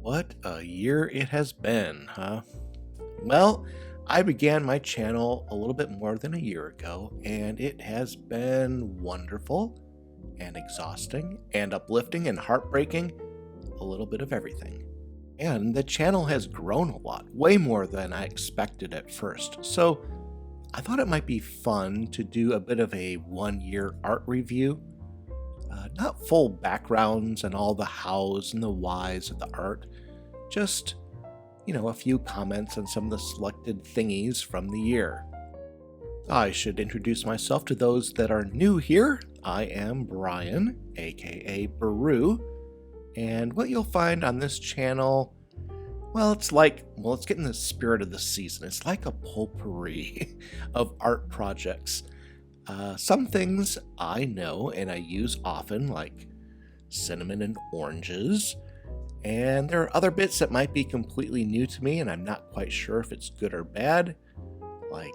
What a year it has been, huh? Well, I began my channel a little bit more than a year ago, and it has been wonderful and exhausting and uplifting and heartbreaking, a little bit of everything. And the channel has grown a lot, way more than I expected at first. So I thought it might be fun to do a bit of a 1 year art review. Not full backgrounds and all the hows and the whys of the art, just, a few comments on some of the selected thingies from the year. I should introduce myself to those that are new here. I am Brian, aka Baru, and what you'll find on this channel, let's get in the spirit of the season. It's like a potpourri of art projects. Some things I know and I use often, like cinnamon and oranges, and there are other bits that might be completely new to me and I'm not quite sure if it's good or bad, like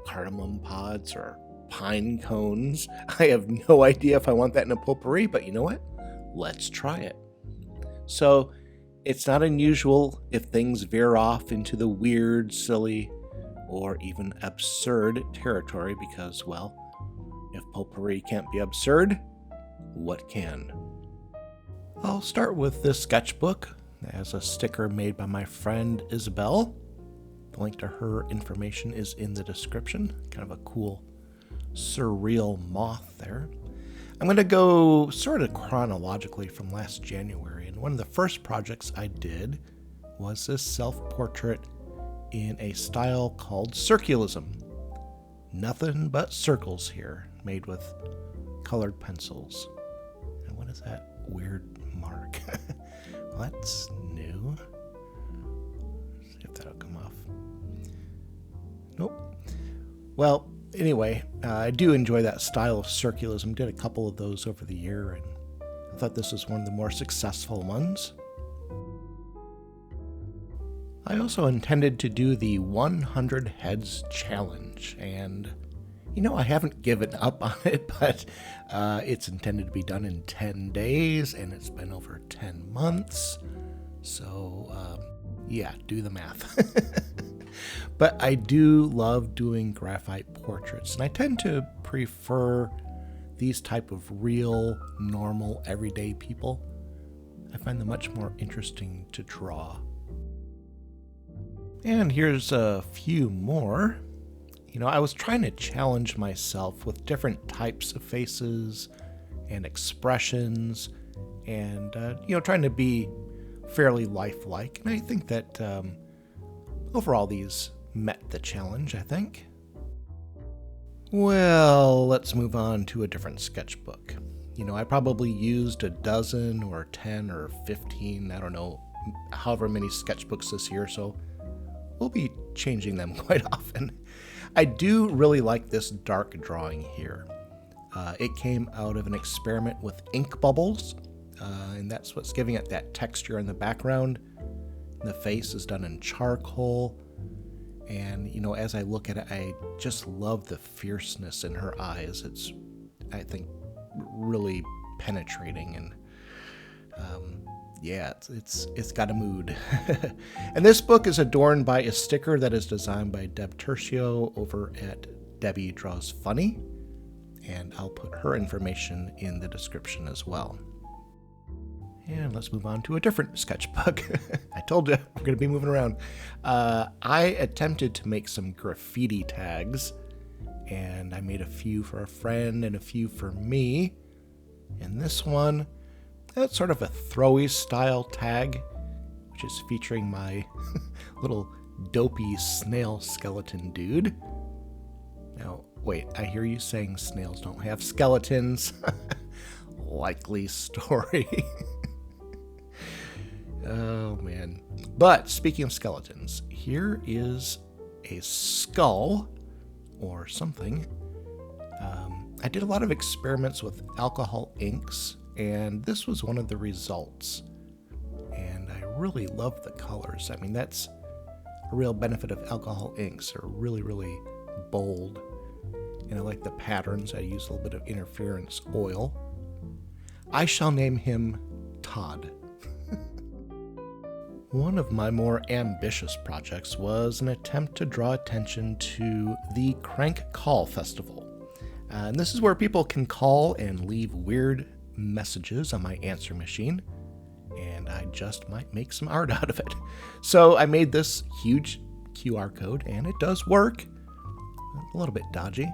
cardamom pods or pine cones. I have no idea if I want that in a potpourri, but you know what? Let's try it. So it's not unusual if things veer off into the weird, silly, or even absurd territory because, if potpourri can't be absurd, what can? I'll start with this sketchbook. It has a sticker made by my friend Isabelle. The link to her information is in the description. Kind of a cool, surreal moth there. I'm going to go sort of chronologically from last January, and one of the first projects I did was this self-portrait in a style called circulism. Nothing but circles here, made with colored pencils. And what is that weird mark? Well, that's new. Let's see if that'll come off. Nope. Well, anyway, I do enjoy that style of circulism. Did a couple of those over the year, and I thought this was one of the more successful ones. I also intended to do the 100 Heads Challenge, and I haven't given up on it, but it's intended to be done in 10 days, and it's been over 10 months, so do the math. But I do love doing graphite portraits, and I tend to prefer these type of real, normal, everyday people. I find them much more interesting to draw. And here's a few more. I was trying to challenge myself with different types of faces and expressions and, trying to be fairly lifelike. And I think that overall these met the challenge, I think. Well, let's move on to a different sketchbook. I probably used a dozen or 10 or 15, I don't know, however many sketchbooks this year, so we'll be changing them quite often. I do really like this dark drawing here. It came out of an experiment with ink bubbles, and that's what's giving it that texture in the background. The face is done in charcoal, and as I look at it, I just love the fierceness in her eyes. It's, I think, really penetrating, and it's got a mood. And this book is adorned by a sticker that is designed by Deb Turcio over at Debbie Draws Funny, and I'll put her information in the description as well. And let's move on to a different sketchbook. I told you we're going to be moving around. I attempted to make some graffiti tags, and I made a few for a friend and a few for me. And this one, that's sort of a throwy style tag, which is featuring my little dopey snail skeleton dude. Now, wait, I hear you saying snails don't have skeletons. Likely story. Oh, man. But speaking of skeletons, here is a skull or something. I did a lot of experiments with alcohol inks, and this was one of the results. And I really love the colors. I mean, that's a real benefit of alcohol inks. They're really, really bold. And I like the patterns. I use a little bit of interference oil. I shall name him Todd. One of my more ambitious projects was an attempt to draw attention to the Crank Call Festival. And this is where people can call and leave weird messages on my answer machine, and I just might make some art out of it. So I made this huge QR code, and it does work. A little bit dodgy.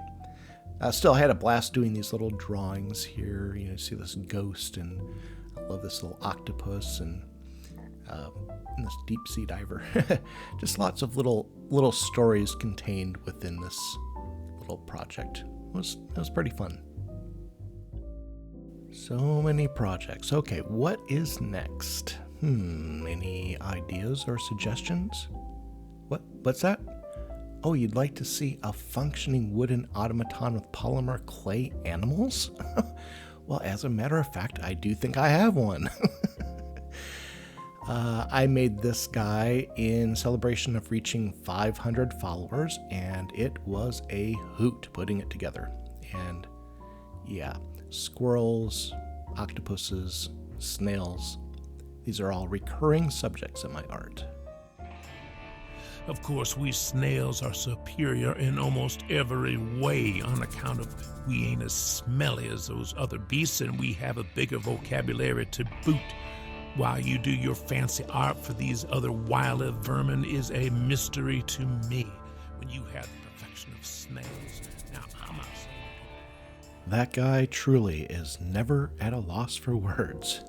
Still, I had a blast doing these little drawings here. You see this ghost, and I love this little octopus, and this deep sea diver. Just lots of little stories contained within this little project. It was pretty fun. So many projects. Okay, what is next? Any ideas or suggestions? What's that? Oh, you'd like to see a functioning wooden automaton with polymer clay animals? Well, as a matter of fact, I do think I have one. I made this guy in celebration of reaching 500 followers, and it was a hoot putting it together. And yeah, squirrels, octopuses, snails, these are all recurring subjects in my art. Of course, we snails are superior in almost every way on account of we ain't as smelly as those other beasts, and we have a bigger vocabulary to boot. While you do your fancy art for these other wily vermin is a mystery to me. When you have the perfection of snails. Now, I'm not saying... That guy truly is never at a loss for words.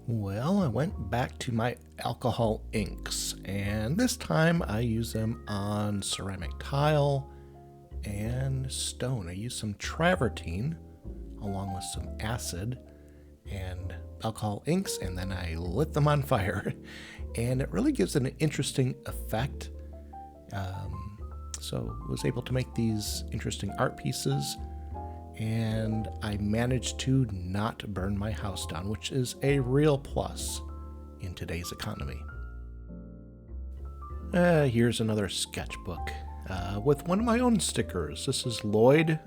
Well, I went back to my alcohol inks, and this time I use them on ceramic tile and stone. I used some travertine along with some acid and alcohol inks, and then I lit them on fire, and it really gives an interesting effect. So I was able to make these interesting art pieces, and I managed to not burn my house down, which is a real plus in today's economy. Here's another sketchbook with one of my own stickers. This is Lloyd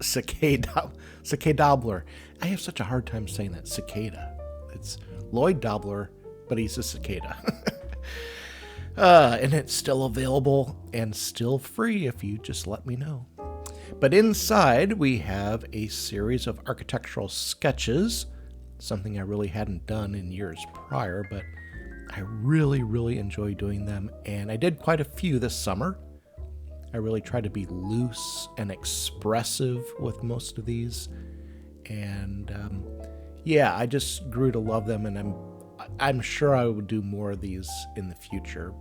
Cicadabler. I have such a hard time saying that. Cicada. It's Lloyd Dobler, but he's a cicada. And it's still available and still free if you just let me know. But inside we have a series of architectural sketches, something I really hadn't done in years prior, but I really enjoy doing them, and I did quite a few this summer. I really try to be loose and expressive with most of these, and yeah, I just grew to love them, and I'm sure I will do more of these in the future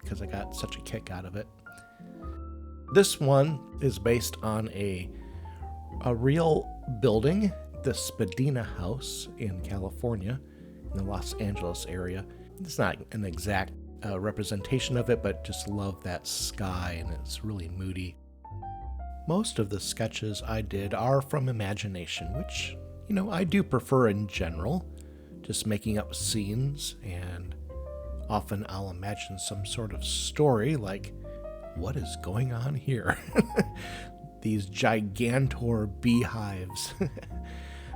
because I got such a kick out of it. This one is based on a real building, the Spadina House in California, in the Los Angeles area. It's not an exact representation of it, but just love that sky, and it's really moody. Most of the sketches I did are from imagination, which, I do prefer in general, just making up scenes, and often I'll imagine some sort of story like, what is going on here? These gigantor beehives.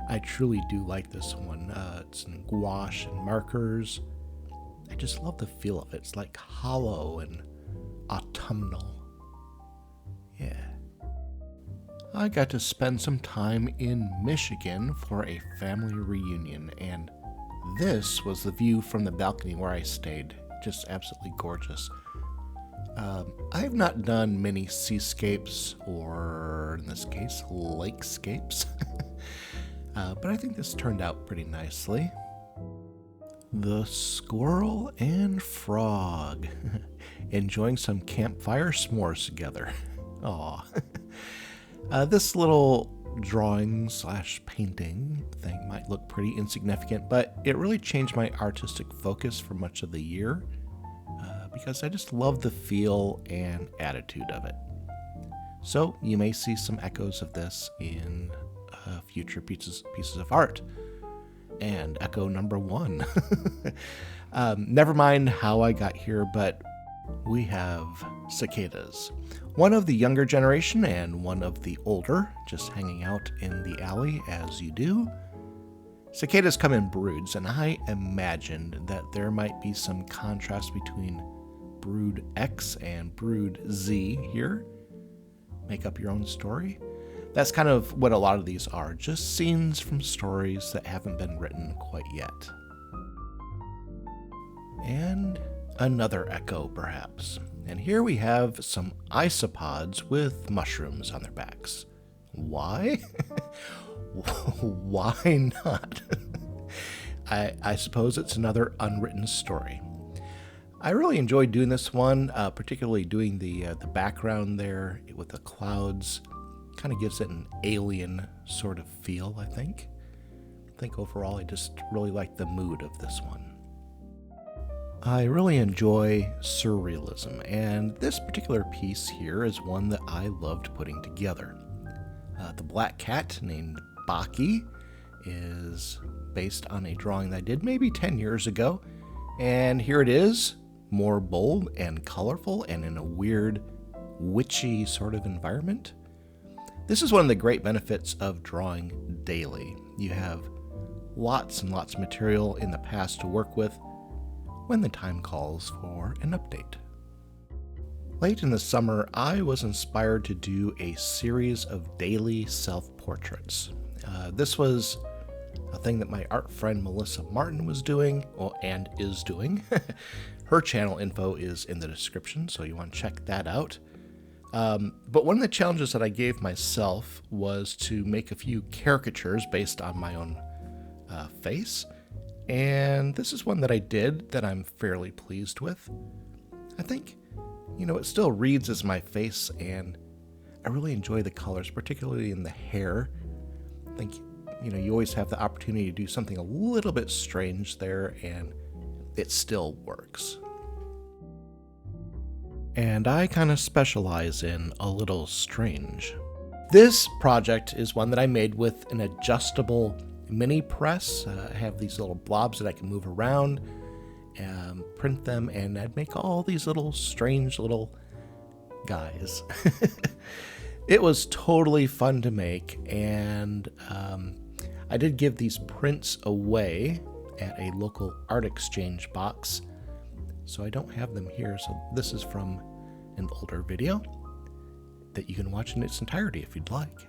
I truly do like this one. It's in gouache and markers. I just love the feel of it. It's like hollow and autumnal. Yeah. I got to spend some time in Michigan for a family reunion, and this was the view from the balcony where I stayed. Just absolutely gorgeous. I have not done many seascapes, or in this case, lakescapes. But I think this turned out pretty nicely. The squirrel and frog enjoying some campfire s'mores together. Aw. This little drawing/painting thing might look pretty insignificant, but it really changed my artistic focus for much of the year because I just love the feel and attitude of it. So you may see some echoes of this in future pieces of art. And echo number 1. Never mind how I got here, but we have cicadas. One of the younger generation and one of the older, just hanging out in the alley as you do. Cicadas come in broods, and I imagined that there might be some contrast between brood X and brood Z here. Make up your own story. That's kind of what a lot of these are, just scenes from stories that haven't been written quite yet. And another echo, perhaps. And here we have some isopods with mushrooms on their backs. Why? Why not? I suppose it's another unwritten story. I really enjoyed doing this one, particularly doing the background there with the clouds. Kind of gives it an alien sort of feel, I think. Overall I just really like the mood of this one. I really enjoy surrealism, and this particular piece here is one that I loved putting together. The black cat named Baki is based on a drawing that I did maybe 10 years ago, and here it is, more bold and colorful and in a weird, witchy sort of environment. This is one of the great benefits of drawing daily. You have lots and lots of material in the past to work with when the time calls for an update. Late in the summer, I was inspired to do a series of daily self-portraits. This was a thing that my art friend Melissa Martin was doing, and is doing. Her channel info is in the description, so you want to check that out. But one of the challenges that I gave myself was to make a few caricatures based on my own face. And this is one that I did that I'm fairly pleased with. I think, it still reads as my face, and I really enjoy the colors, particularly in the hair. I think, you always have the opportunity to do something a little bit strange there, and it still works. And I kind of specialize in a little strange. This project is one that I made with an adjustable mini press. I have these little blobs that I can move around, print them, and I'd make all these little strange little guys. It was totally fun to make, and I did give these prints away at a local art exchange box, so I don't have them here. So this is from an older video that you can watch in its entirety if you'd like.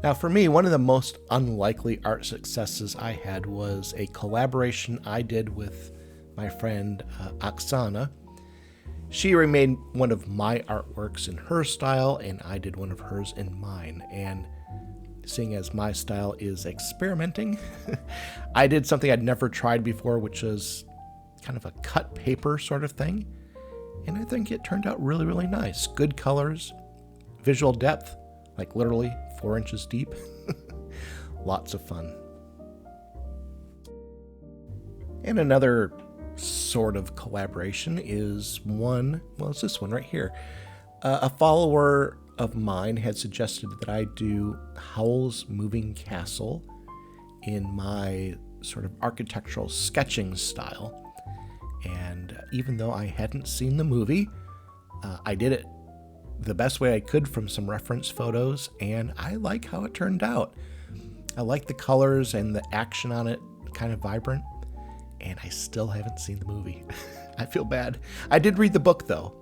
Now for me, one of the most unlikely art successes I had was a collaboration I did with my friend Oksana. She remade one of my artworks in her style, and I did one of hers in mine. And seeing as my style is experimenting, I did something I'd never tried before, which was kind of a cut paper sort of thing. And I think it turned out really, really nice. Good colors, visual depth, like literally 4 inches deep. Lots of fun. And another sort of collaboration is it's this one right here. A follower of mine had suggested that I do Howl's Moving Castle in my sort of architectural sketching style. And even though I hadn't seen the movie, I did it the best way I could from some reference photos, and I like how it turned out. I like the colors and the action on it, kind of vibrant, and I still haven't seen the movie. I feel bad. I did read the book though.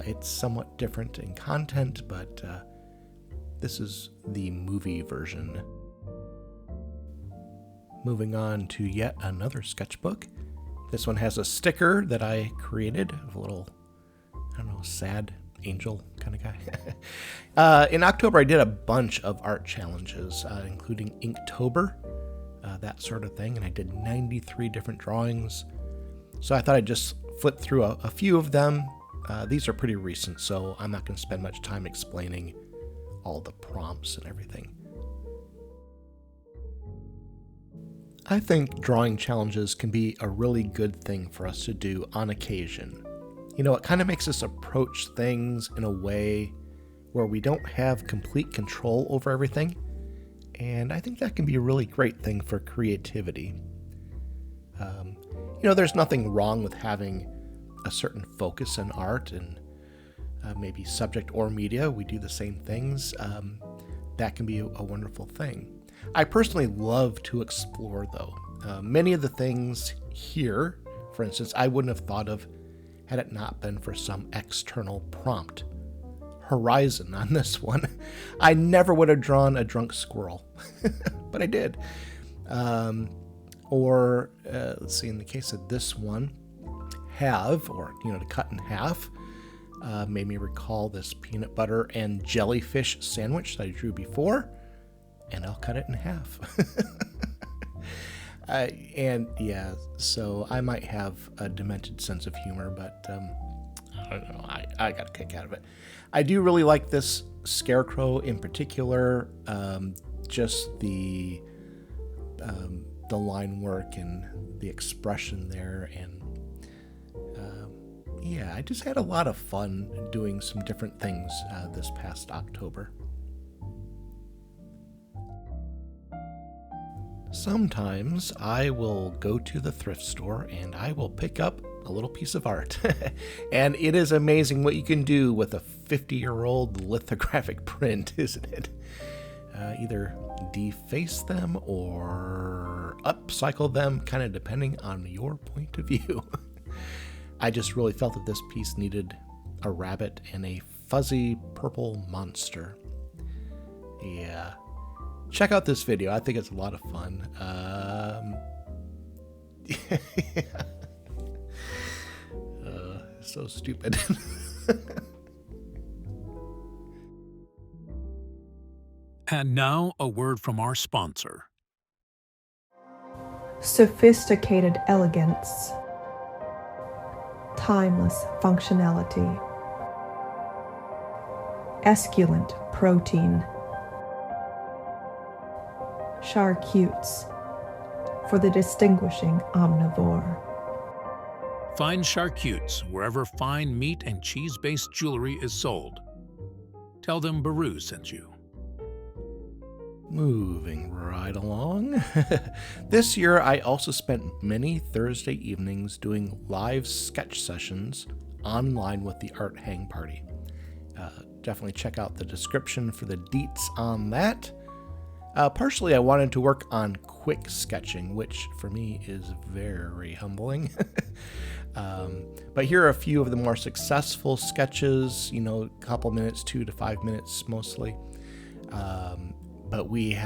It's somewhat different in content, but this is the movie version. Moving on to yet another sketchbook. This one has a sticker that I created of a little, sad angel kind of guy. In October, I did a bunch of art challenges, including Inktober, that sort of thing, and I did 93 different drawings. So I thought I'd just flip through a few of them. These are pretty recent, so I'm not going to spend much time explaining all the prompts and everything. I think drawing challenges can be a really good thing for us to do on occasion. It kind of makes us approach things in a way where we don't have complete control over everything, and I think that can be a really great thing for creativity. There's nothing wrong with having a certain focus in art and maybe subject or media. We do the same things. That can be a wonderful thing. I personally love to explore, though. Many of the things here, for instance, I wouldn't have thought of had it not been for some external prompt. Horizon on this one. I never would have drawn a drunk squirrel, but I did. Let's see, in the case of this one, have, or, to cut in half, made me recall this peanut butter and jellyfish sandwich that I drew before, and I'll cut it in half. So I might have a demented sense of humor, but I don't know, I got a kick out of it. I do really like this scarecrow in particular, just the line work and the expression there, and I just had a lot of fun doing some different things this past October. Sometimes I will go to the thrift store and I will pick up a little piece of art. And it is amazing what you can do with a 50-year-old lithographic print, isn't it? Either deface them or upcycle them, kind of depending on your point of view. I just really felt that this piece needed a rabbit and a fuzzy purple monster. Yeah. Check out this video. I think it's a lot of fun. So stupid. And now, a word from our sponsor. Sophisticated elegance. Timeless functionality. Esculent protein. Charcutes for the distinguishing omnivore. Find Charcutes wherever fine meat and cheese-based jewelry is sold. Tell them Baru sent you. Moving right along. This year, I also spent many Thursday evenings doing live sketch sessions online with the Art Hang Party. Definitely check out the description for the deets on that. Partially, I wanted to work on quick sketching, which for me is very humbling. But here are a few of the more successful sketches, a couple minutes, 2 to 5 minutes mostly. But we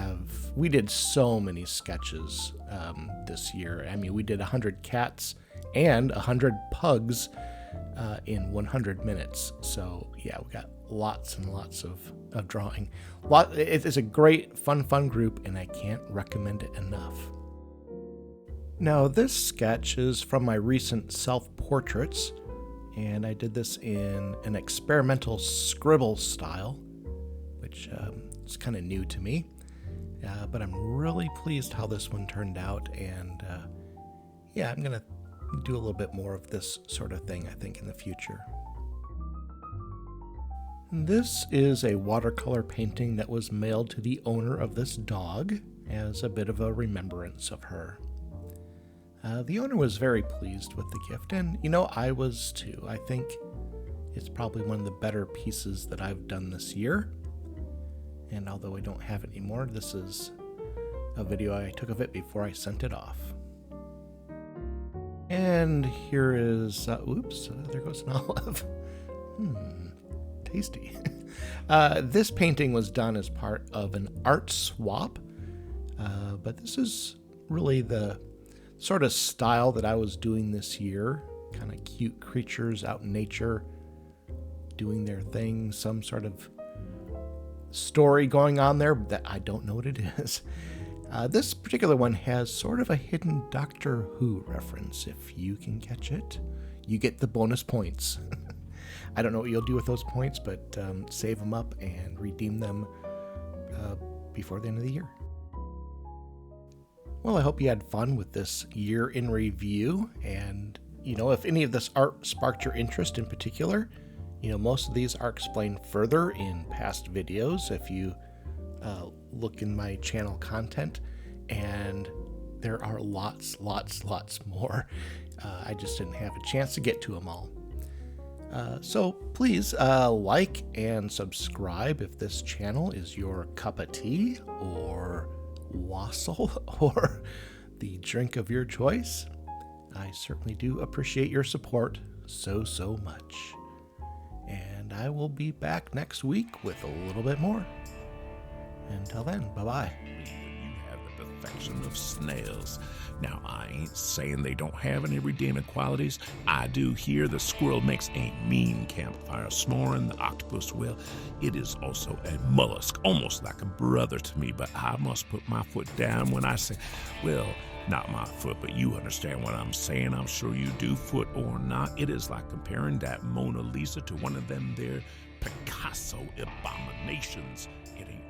did so many sketches this year. I mean, we did 100 cats and 100 pugs in 100 minutes. So yeah, we got lots and lots of drawing. It's a great, fun group, and I can't recommend it enough. Now, this sketch is from my recent self-portraits, and I did this in an experimental scribble style, which is kind of new to me. But I'm really pleased how this one turned out, and I'm going to do a little bit more of this sort of thing, I think, in the future. This is a watercolor painting that was mailed to the owner of this dog as a bit of a remembrance of her. The owner was very pleased with the gift, and I was too. I think it's probably one of the better pieces that I've done this year. And although I don't have it anymore, this is a video I took of it before I sent it off. And here is, there goes an olive. Tasty. This painting was done as part of an art swap, but this is really the sort of style that I was doing this year. Kind of cute creatures out in nature, doing their thing, some sort of story going on there that I don't know what it is. This particular one has sort of a hidden Doctor Who reference. If you can catch it, you get the bonus points. I don't know what you'll do with those points, but save them up and redeem them before the end of the year. Well, I hope you had fun with this year in review, and if any of this art sparked your interest in particular, most of these are explained further in past videos if you look in my channel content, and there are lots more. I just didn't have a chance to get to them all. So please like and subscribe if this channel is your cup of tea, or wassail or the drink of your choice. I certainly do appreciate your support so much. And I will be back next week with a little bit more. Until then, bye-bye. You have the perfection of snails. Now, I ain't saying they don't have any redeeming qualities. I do hear the squirrel makes a mean campfire snoring. The octopus, well, it is also a mollusk, almost like a brother to me, but I must put my foot down when I say, well, not my foot, but you understand what I'm saying. I'm sure you do, foot or not. It is like comparing that Mona Lisa to one of them there Picasso abominations. It ain't